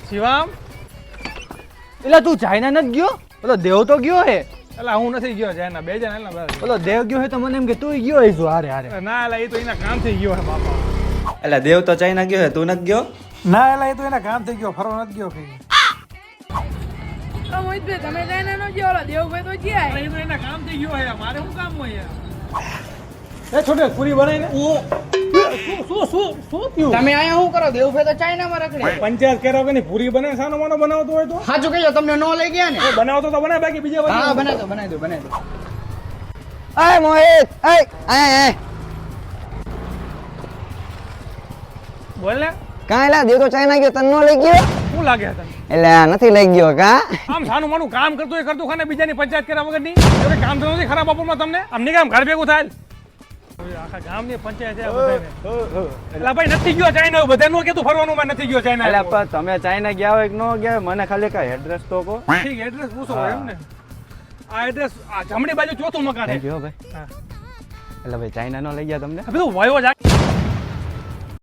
શિવામ એટલે તું ચાઇના નથી ગયો? પેલો દેવ તો ગયો હે. એટલે હું નથી ગયો જાય બે જણા બસ. પેલો દેવ ગયો હે તો મને એમ કે તું ગયો હે જો હારે હારે. ના એટલે એ તો એના કામથી ગયો હે બાપા. એટલે દેવ તો ચાઇના ગયો હે, તું નથી ગયો? ના એટલે એ તો એના કામથી ગયો, ફરવા નથી ગયો કઈ. મોહિતભાઈ તમે ચાઇના નો ગયો, ઓલા દેવભાઈ તો ગયા. એ તો એના કામથી ગયો હે, મારે શું કામ હોય યાર? એ છોટે પૂરી બનાવીને શું થયું? તમે આયા શું કરો? દેવભાઈ તો ચાઇના માં રખડે. પંચાયત કર્યા વગર ની પૂરી બને સાનો માનો બનાવતો હોય તો સાચું કહીજો, તમને નો લઈ ગયા ને? બનાવતો તો બનાય, બાકી બીજા હા બધા બનાવી દો. અય મોહિત, અય બોલ ને. કાંઈ લા દેવ તો ચાઇના ગયો તને નો લઈ ગયો? શું લાગે તને? એટલે નથી લઈ ગયો કા? આમ સાનું માનું કામ કરતું ખાને બીજાની પંચાયત કર્યા વગર ની એવું કામ તો નથી ખરાબ બપોરમાં તમને આમ નહીં કામ ઘર ભેગું થાય. આખા ગામની પંચાયત છે આ બધાને. એટલે ભાઈ નથી ગયો ચાઇના, બધા નું કેતું ફરવાનું માં નથી ગયો ચાઇના. એટલે પણ તમે ચાઇના ગયા હોય કે ન ગયા મને ખાલી કઈ એડ્રેસ તો કહો. ઠીક એડ્રેસ પૂછો એમ ને. આ એડ્રેસ આ જમણી બાજુ ચોથું મકાન છે. થેન્ક યુ ભાઈ. હા એટલે ભાઈ ચાઇના નો લઈ ગયા તમને? બધું વયો જાય.